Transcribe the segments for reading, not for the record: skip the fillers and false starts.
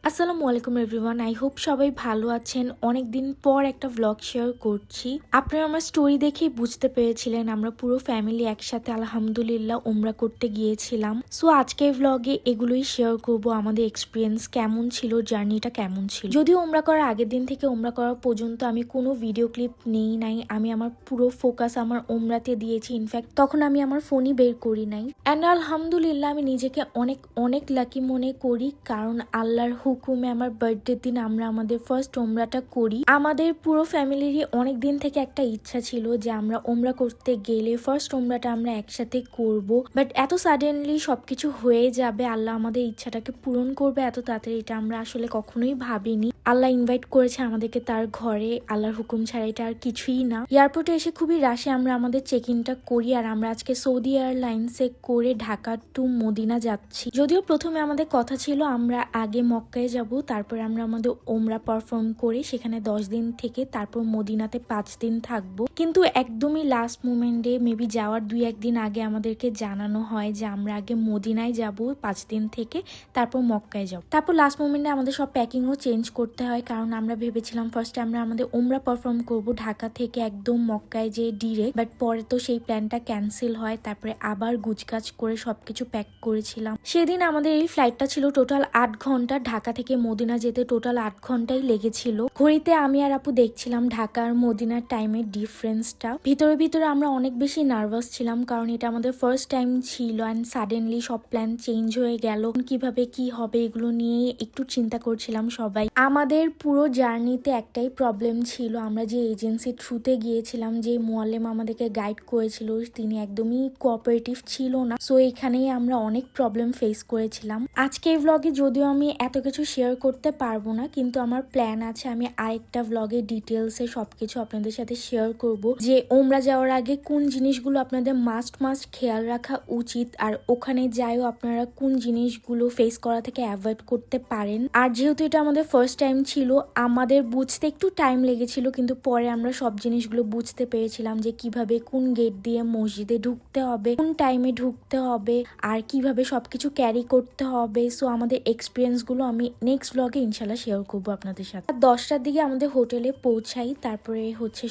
আসসালামু আলাইকুম everyone. I hope সবাই ভালো আছেন। অনেক দিন পর একটা ভ্লগ শেয়ার করছি। আপনারা আমার স্টোরি দেখেই বুঝতে পেরেছিলেন আমরা পুরো ফ্যামিলি একসাথে আলহামদুলিল্লাহ উমরা করতে গিয়েছিলাম। সো আজকের ভ্লগে এগুলোই শেয়ার করব, আমাদের এক্সপিরিয়েন্স কেমন ছিল, জার্নিটা কেমন ছিল। যদিও উমরা করার আগের দিন থেকে উমরা করা পর্যন্ত আমি কোনো ভিডিও ক্লিপ নেই নাই। আমি আমার পুরো ফোকাস আমার উমরাতে দিয়েছি। ইনফ্যাক্ট তখন আমি আমার ফোনই বের করি নাই। অ্যান্ড আলহামদুলিল্লাহ আমি নিজেকে অনেক অনেক লাকি মনে করি, কারণ আল্লাহর হুকুমে আমার বার্থডের দিন আমরা আমাদের ফার্স্ট ওমরাটা করি। আমাদের পুরো ফ্যামিলিরই অনেক দিন থেকে একটা ইচ্ছা ছিল যে আমরা ওমরা করতে গেলে ফার্স্ট ওমরাটা আমরা একসাথে করব, বাট এত সাডেনলি সবকিছু হয়ে যাবে, আল্লাহ আমাদের ইচ্ছাটাকে পূরণ করবে এত তাড়াতাড়ি, এটা আমরা আসলে কখনোই ভাবিনি। আল্লাহ ইনভাইট করেছে আমাদেরকে তার ঘরে, আল্লাহর হুকুম ছাড়া এটা আর কিছুই না। এয়ারপোর্টে এসে খুবই রাশে আমরা আমাদের চেক ইনটা করি, আর আমরা আজকে সৌদি এয়ারলাইন্সে করে ঢাকা টু মদিনা যাচ্ছি। যদিও প্রথমে আমাদের কথা ছিল আমরা আগে মক্কায় যাব, তারপর আমরা আমাদের ওমরা পারফর্ম করে সেখানে 10 দিন থেকে তারপর মদিনাতে 5 দিন থাকবো। কিন্তু একদমই লাস্ট মোমেন্টে মেবি যাওয়ার 2-1 দিন আগে আমাদেরকে জানানো হয় যে আমরা আগে মদিনায় যাব 5 দিন থেকে, তারপর মক্কায় যাব। তারপর লাস্ট মোমেন্টে আমাদের সব প্যাকিংও চেঞ্জ করতে হয়, কারণ আমরা ভেবেছিলাম ফার্স্টে আমরা আমাদের ওমরা পারফর্ম করব ঢাকা থেকে একদম মক্কায় যে ডিরেক্ট, বাট পরে তো সেই প্ল্যানটা ক্যান্সেল হয়। তারপরে আবার গুজকাজ করে সবকিছু প্যাক করেছিলাম। সেদিন আমাদের এই ফ্লাইটটা ছিল টোটাল 8 ঘন্টা, ঢাকা থেকে মদিনা যেতে টোটাল 8 ঘন্টাই লেগেছিল। ঘড়িতে আমি আর আপু দেখছিলাম ঢাকা আর মদিনার টাইমের ডিফারেন্সটা। ভিতরে ভিতরে আমরা অনেক বেশি নার্ভাস ছিলাম, কারণ এটা আমাদের ফার্স্ট টাইম ছিল অ্যান্ড সাডেনলি সব প্ল্যান চেঞ্জ হয়ে গেল। কিভাবে কি হবে এগুলো নিয়ে একটু চিন্তা করছিলাম সবাই। আমাদের পুরো জার্নিতে একটাই প্রবলেম ছিল, আমরা যে এজেন্সি থ্রুতে গিয়েছিলাম, যে মুআল্লিম আমাদেরকে গাইড করেছিল তিনি একদমই কোঅপারেটিভ ছিল না। সো এখানেই আমরা অনেক প্রবলেম ফেস করেছিলাম। আজকে এই ভ্লগে যদিও আমি এত কিছু শেয়ার করতে পারবো না, কিন্তু আমার প্ল্যান আছে আমি আরেকটা ভ্লগে ডিটেলসে সবকিছু আপনাদের সাথে শেয়ার করব, যে ওমরা যাওয়ার আগে কোন জিনিসগুলো আপনাদের মাস্ট খেয়াল রাখা উচিত, আর ওখানে যাইও আপনারা কোন জিনিসগুলো ফেস করা থেকে অ্যাভয়েড করতে পারেন। আর যেহেতু এটা আমাদের ফার্স্ট টাইম ছিল, আমাদের বুঝতে একটু টাইম লেগেছিল, কিন্তু পরে আমরা সব জিনিসগুলো বুঝতে পেরেছিলাম যে কিভাবে কোন গেট দিয়ে মসজিদে ঢুকতে হবে, কোন টাইমে ঢুকতে হবে, আর কিভাবে সবকিছু ক্যারি করতে হবে। সো আমাদের এক্সপিরিয়েন্স গুলো আমি নেক্সট ব্লগে ইনশাল্লাহ শেয়ার করবো আপনাদের সাথে। 10টার দিকে আমাদের হোটেলে পৌঁছাই, তারপরে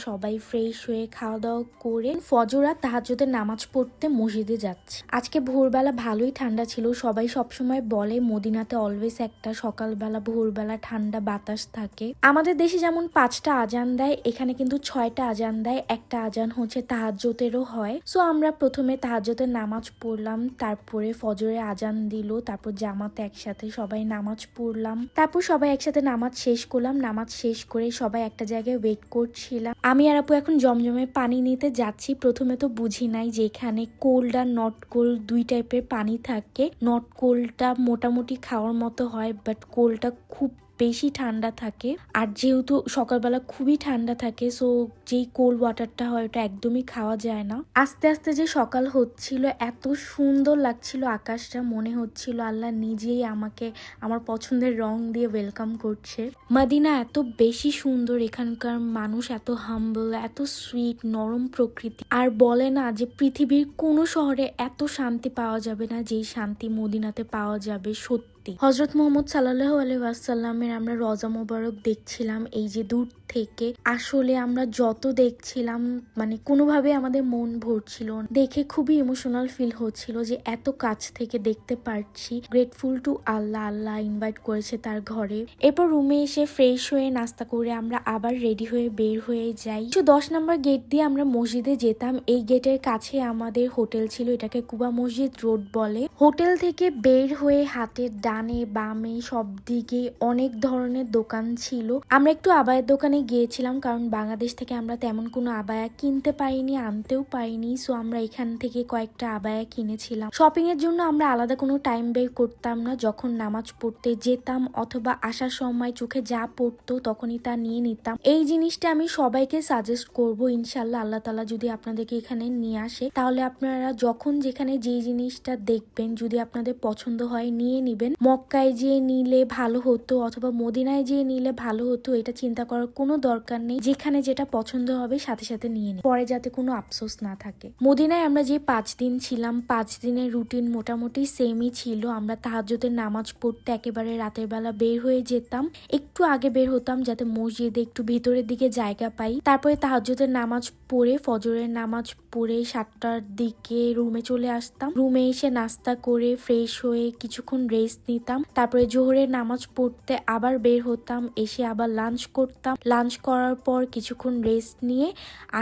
সবাই ফ্রেশ হয়ে খাওয়া দাওয়া করে ফজর আর তাহাজ্জুদের নামাজ পড়তে মসজিদে যাচ্ছি। আজকে ভোরবেলা ভালোই ঠান্ডা ছিল। সবাই সবসময় বলে মদিনাতে অলওয়েজ একটা সকালবেলা ভোরবেলা ঠান্ডা বাতাস থাকে। আমাদের দেশে যেমন 5টা আজান দেয়, এখানে কিন্তু 6টা আজান দেয়। একটা আজান হচ্ছে তাহাজ্জুদেরও হয়। সো আমরা প্রথমে তাহাজ্জুদের নামাজ পড়লাম, তারপরে ফজরে আজান দিল, তারপর জামাতে একসাথে সবাই নামাজ পড়লাম, তারপর সবাই একসাথে নামাজ শেষ করলাম। নামাজ শেষ করে সবাই একটা জায়গায় ওয়েট করছিলাম। আমি আর আপু এখন জমজমে পানি নিতে যাচ্ছি। প্রথমে তো বুঝি নাই যে এখানে কোল্ড আর নট কোল্ড 2 টাইপের পানি থাকে। নট কোল্ডটা মোটামুটি খাওয়ার মতো হয়, বাট কোল্ডটা খুব বেশি ঠান্ডা থাকে। আর যেহেতু সকালবেলা খুবই ঠান্ডা থাকে, সো যেই কোল্ড ওয়াটারটা হয় ওটা একদমই খাওয়া যায় না। আস্তে আস্তে যে সকাল হচ্ছিল, এত সুন্দর লাগছিল আকাশটা, মনে হচ্ছিল আল্লাহ নিজেই আমাকে আমার পছন্দের রং দিয়ে ওয়েলকাম করছে। মদিনা এত বেশি সুন্দর, এখানকার মানুষ এত হাম্বল, এত সুইট, নরম প্রকৃতি। আর বলে না যে পৃথিবীর কোনো শহরে এত শান্তি পাওয়া যাবে না যেই শান্তি মদিনাতে পাওয়া যাবে। সত্যি হযরত মুহাম্মদ সাল্লাল্লাহু আলাইহি ওয়াসাল্লামের আমরা রওজা মোবারক দেখছিলাম এই যে দূর থেকে। আসলে আমরা যত দেখছিলাম মানে কোনোভাবে আমাদের মন ভরছিল, দেখে খুবই ইমোশনাল ফিল হচ্ছিল যে এত কাছ থেকে দেখতে পারছি। Grateful to Allah, Allah invite করেছে তার ঘরে। এরপর রুমে এসে ফ্রেশ হয়ে নাস্তা করে আমরা আবার রেডি হয়ে বের হয়ে যাই। 10 নম্বর গেট দিয়ে আমরা মসজিদে যেতাম। এই গেটের কাছে আমাদের হোটেল ছিল, এটাকে কুবা মসজিদ রোড বলে। হোটেল থেকে বের হয়ে হাতের ডানে বামে সব দিকে অনেক ধরনের দোকান ছিল। আমরা একটু আবায়ের দোকানে গিয়েছিলাম, কারণ বাংলাদেশ থেকে আমরা তেমন কোনো আবায়া কিনতে পারিনি, আনতেও পারিনি। সো আমরা এখান থেকে কয়েকটা আবায়া কিনেছিলাম। শপিং এর জন্য আমরা আলাদা কোনো টাইম বের করতাম না। যখন নামাজ পড়তে যেতাম অথবা আসার সময় চোখে যা পড়তো তখনই তা নিয়ে নিতাম। এই জিনিসটা আমি সবাইকে সাজেস্ট করব, ইনশাল্লাহ আল্লাহ তাআলা যদি আপনাদেরকে এখানে নিয়ে আসে, তাহলে আপনারা যখন যেখানে যে জিনিসটা দেখবেন যদি আপনাদের পছন্দ হয় নিয়ে নিবেন। মক্কায় যেয়ে নিলে ভালো হতো অথবা মদিনায় যেয়ে নিলে ভালো হতো, এটা চিন্তা করার কোনো কোনো দরকার নেই, যেখানে যেটা পছন্দ হবে সাথে সাথে নিয়ে নিই, পরে যাতে কোনো আফসোস না থাকে। মদিনায় আমরা যে 5 দিন ছিলাম, 5 দিনের রুটিন মোটামুটি সেমই ছিল। আমরা তাহাজ্জুদের নামাজ পড়তে একেবারে রাতের বেলা বের হয়ে যেতাম, একটু আগে বের হতাম যাতে মসজিদে একটু ভিতরের দিকে জায়গা পাই। তারপরে তাহাজ্জুদের নামাজ পড়ে ফজরের নামাজ পড়ে 7টার দিকে রুমে চলে আসতাম। রুমে এসে নাস্তা করে ফ্রেশ হয়ে কিছুক্ষণ রেস্ট নিতাম। তারপরে জোহরের নামাজ পড়তে আবার বের হতাম, এসে আবার লাঞ্চ করতাম। লাঞ্চ করার পর কিছুক্ষণ রেস্ট নিয়ে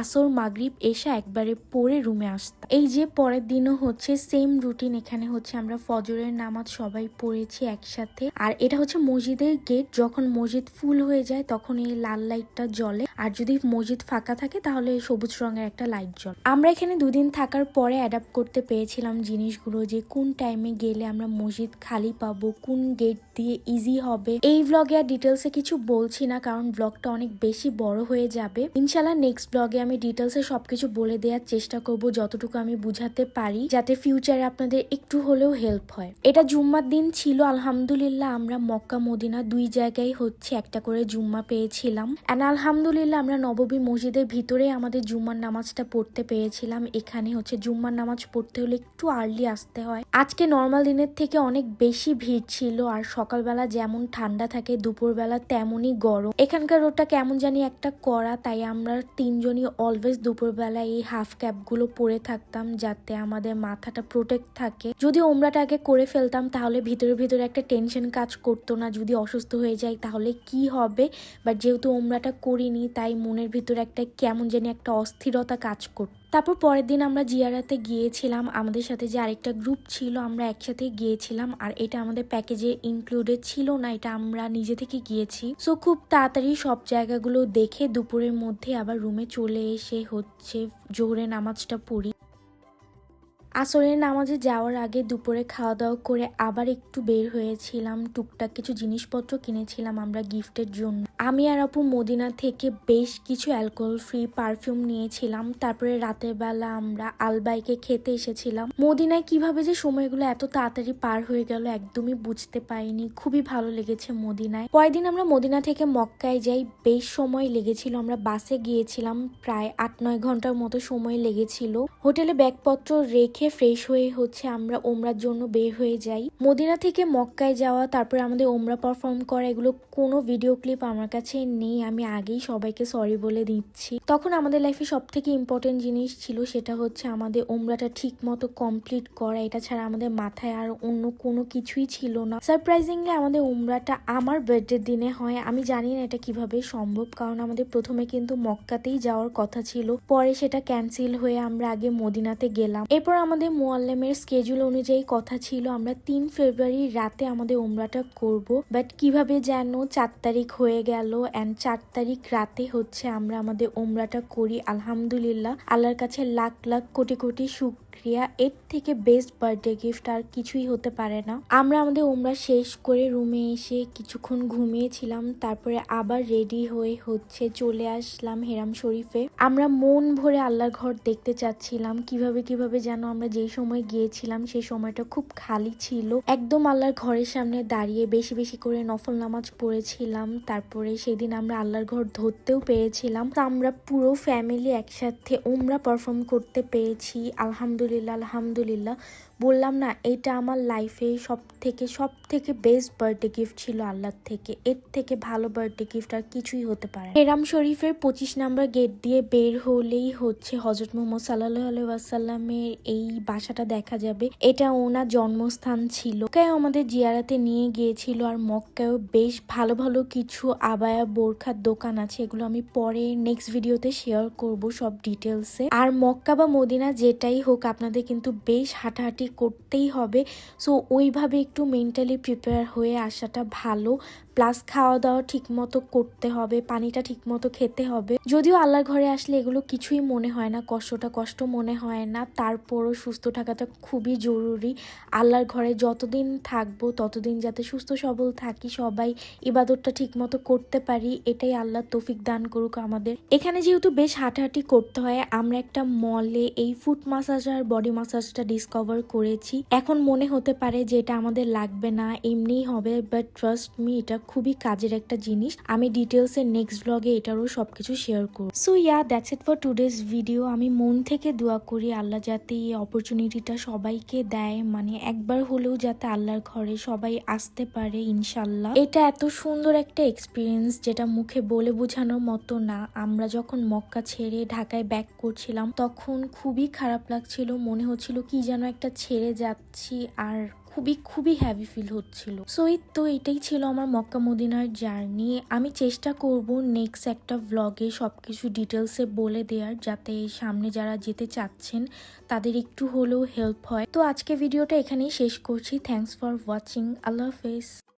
আসর মাগরিব এসে একবারে পড়ে রুমে আসতাম। এই যে পরের দিনও হচ্ছে সেম রুটিন। এখানে হচ্ছে আমরা ফজরের নামাজ সবাই পড়েছি একসাথে। আর এটা হচ্ছে মসজিদের গেট, যখন মসজিদ ফুল হয়ে যায় তখন এই লাল লাইটটা জ্বলে, আর যদি মসজিদ ফাঁকা থাকে তাহলে সবুজ রঙের একটা লাইট জ্বলে। আমরা এখানে 2 দিন থাকার পরে অ্যাডাপ্ট করতে পেরেছিলাম জিনিসগুলো, যে কোন টাইমে গেলে আমরা মসজিদ খালি পাবো, কোন গেট দিয়ে ইজি হবে। এই ব্লগে আর ডিটেলসে কিছু বলছি না, কারণ ব্লগটা অনেক বেশি বড় হয়ে যাবে। ইনশাল্লাহ নেক্সট ব্লগে আমি ডিটেলসে সবকিছু বলে দেওয়ার চেষ্টা করব, যতটুকু আমি বুঝাতে পারি, যাতে ফিউচারে আপনাদের একটু হলেও হেল্প হয়। এটা জুম্মার দিন ছিল। আলহামদুলিল্লাহ আমরা মক্কা মদিনা 2 জায়গায় হচ্ছে একটা করে জুম্মা পেয়েছিলাম। এন্ড আলহামদুলিল্লাহ আমরা নববী মসজিদের ভিতরে আমাদের জুম্মার নামাজটা পড়তে পেরেছিলাম। এখানে হচ্ছে জুম্মার নামাজ পড়তে হলে একটু আর্লি আসতে হয়। আজকে নর্মাল দিনের থেকে অনেক বেশি ভিড় ছিল, আর সকালবেলা যেমন ঠান্ডা থাকে দুপুরবেলা তেমনই গরম। এখানকার রোডটা কেমন জানি একটা করা, তাই আমরা 3 জনই অলওয়েজ দুপুরবেলা এই হাফ ক্যাপ গুলো পরে থাকতাম, যাতে আমাদের মাথাটা প্রোটেক্ট থাকে। যদি ওমরাটা আগে করে ফেলতাম তাহলে ভিতরে ভিতরে একটা টেনশন কাজ করতো না, যদি অসুস্থ হয়ে যায় তাহলে কি হবে। বাট যেহেতু ওমরাটা করিনি, তাই মনের ভিতরে একটা কেমন জানি একটা অস্থিরতা কাজ করতো। তারপর পরের দিন আমরা জিয়ারাতে গিয়েছিলাম। আমাদের সাথে যে আরেকটা গ্রুপ ছিল আমরা একসাথে গিয়েছিলাম, আর এটা আমাদের প্যাকেজে ইনক্লুডেড ছিল না, এটা আমরা নিজে থেকে গিয়েছি। সো খুব তাড়াতাড়ি সব জায়গাগুলো দেখে দুপুরের মধ্যে আবার রুমে চলে এসে হচ্ছে জোহরের নামাজটা পড়ি। আসরের নামাজে যাওয়ার আগে দুপুরে খাওয়া দাওয়া করে আবার একটু বের হয়েছিলাম, টুকটাক কিছু জিনিসপত্র কিনেছিলাম আমরা গিফটের জন্য। আমি আর আপু মদিনা থেকে বেশ কিছু অ্যালকোহল ফ্রি পারফিউম নিয়েছিলাম। তারপরে রাতের বেলা আমরা আলবাইকে খেতে এসেছিলাম। মদিনায় কিভাবে যে সময়গুলো এত তাড়াতাড়ি পার হয়ে গেল একদমই বুঝতে পারিনি, খুবই ভালো লেগেছে মদিনায়। পরের দিন আমরা মদিনা থেকে মক্কায় যাই, বেশ সময় লেগেছিল। আমরা বাসে গিয়েছিলাম, প্রায় 8-9 ঘন্টার মতো সময় লেগেছিল। হোটেলে ব্যাগপত্র রেখে ফ্রেশ হয়ে হচ্ছে আমরা ওমরার জন্য বের হয়ে যাই। মদিনা থেকে মক্কায় যাওয়া, তারপরে আমাদের ওমরা পারফর্ম করা, এগুলো কোনো ভিডিও ক্লিপ আমার কাছে নেই। আমি আগেই সবাইকে সরি বলে দিচ্ছি। তখন আমাদের লাইফে সব থেকে ইম্পর্টেন্ট জিনিস ছিল, সেটা হচ্ছে আমাদের ওমরাটা ঠিক মতো কমপ্লিট করা। এটা ছাড়া আমাদের মাথায় আর অন্য কোনো কিছুই ছিল না। সারপ্রাইজিংলি আমাদের ওমরাটা আমার বার্থডের দিনে হয়। আমি জানি না এটা কিভাবে সম্ভব, কারণ আমাদের প্রথমে কিন্তু মক্কাতেই যাওয়ার কথা ছিল, পরে সেটা ক্যান্সেল হয়ে আমরা আগে মদিনাতে গেলাম। এরপর আমাদের মুআল্লিমের স্কেজুল অনুযায়ী কথা ছিল আমরা 3 ফেব্রুয়ারি রাতে আমাদের ওমরাটা করব, বাট কিভাবে যেন 4 তারিখ হয়ে গেল। এন্ড 4 তারিখ রাতে হচ্ছে আমরা আমাদের ওমরাটা করি। আলহামদুলিল্লাহ, আল্লাহর কাছে লাখ লাখ কোটি কোটি শুকরিয়া। এর থেকে বেস্ট বার্থডে গিফট আর কিছুই হতে পারে না। আমরা আমাদের ওমরা শেষ করে রুমে এসে কিছুক্ষণ ঘুমিয়েছিলাম, তারপরে আবার রেডি হয়ে হচ্ছে চলে আসলাম হেরাম শরীফে। আমরা মন ভরে আল্লাহর ঘর দেখতে চাচ্ছিলাম। কিভাবে কিভাবে যেন আমরা যেই সময় গিয়েছিলাম সেই সময়টা খুব খালি ছিল। একদম আল্লাহর ঘরের সামনে দাঁড়িয়ে বেশি বেশি করে নফল নামাজ পড়েছিলাম। তারপরে সেদিন আমরা আল্লাহর ঘর ধরতেও পেরেছিলাম। তো আমরা পুরো ফ্যামিলি একসাথে ওমরা পারফর্ম করতে পেরেছি। আলহামদুলিল্লাহ আলহামদুলিল্লাহ। বললাম না, এটা আমার লাইফে সব থেকে বেস্ট বার্থডে গিফট ছিল আল্লাহর থেকে। এর থেকে ভালো বার্থডে গিফট আর কিছুই হতে পারে। হেরাম শরীফের 25 নম্বর গেট দিয়ে বের হলেই হচ্ছে হযরত মুহাম্মদ সাল্লাল্লাহু আলাইহি ওয়াসাল্লামের এই বাসাটা দেখা যাবে। এটা ওনার জন্মস্থান ছিল। মক্কায় আমাদের জিয়ারাতে নিয়ে গিয়েছিল, আর মক্কায়ও বেশ ভালো ভালো কিছু আবায়া বোরখার দোকান আছে, এগুলো আমি পরে নেক্সট ভিডিওতে শেয়ার করব সব ডিটেলসে। আর মক্কা বা মদিনা যেটাই হোক, আপনাদের কিন্তু বেশ হাঁটাহাঁটি করতেই হবে। সো ওইভাবে একটু মেন্টালি প্রিপেয়ার হয়ে আসাটা ভালো। প্লাস খাওয়া দাওয়া ঠিক মতো করতে হবে, পানিটা ঠিক মতো খেতে হবে। যদিও আল্লাহর ঘরে আসলে এগুলো কিছুই মনে হয় না, কষ্টটা কষ্ট মনে হয় না, তারপরও সুস্থ থাকাটা খুবই জরুরি। আল্লাহর ঘরে যতদিন থাকবো ততদিন যাতে সুস্থ সবল থাকি, সবাই ইবাদতটা ঠিক মতো করতে পারি, এটাই আল্লাহ তৌফিক দান করুক আমাদের। এখানে যেহেতু বেশ হাঁটাহাঁটি করতে হয়, আমরা একটা মলে এই ফুট মাসাজ আর বডি মাসাজটা ডিসকভার করি। করেছি। এখন মনে হতে পারে যে এটা আমাদের লাগবে না, এমনিই হবে, বাট ট্রাস্ট মি, এটা খুবই কাজের একটা জিনিস। আমি ডিটেলসে নেক্সট ব্লগে এটারও সবকিছু শেয়ার করব। So yeah, that's it for today's video. আমি মন থেকে দোয়া করি আল্লাহ যাতে এই অপরচুনিটিটা সবাইকে দেয়, মানে একবার হলেও যাতে আল্লাহর ঘরে সবাই আসতে পারে ইনশাল্লাহ। এটা এত সুন্দর একটা এক্সপিরিয়েন্স যেটা মুখে বলে বোঝানোর মতো না। আমরা যখন মক্কা ছেড়ে ঢাকায় ব্যাক করছিলাম তখন খুবই খারাপ লাগছিল, মনে হচ্ছিল কি যেন একটা ছেড়ে যাচ্ছি, আর খুবই খুবই হ্যাভি ফিল হচ্ছিল। সো তো এটাই ছিল আমার মক্কা মদিনার জার্নি। আমি চেষ্টা করব নেক্সট একটা ভ্লগে সবকিছু ডিটেলসে বলে দেওয়ার, যাতে সামনে যারা যেতে চাচ্ছেন তাদের একটু হলেও হেল্প হয়। তো আজকে ভিডিওটা এখানেই শেষ করছি। Thanks for watching. আল্লাহ হাফেজ।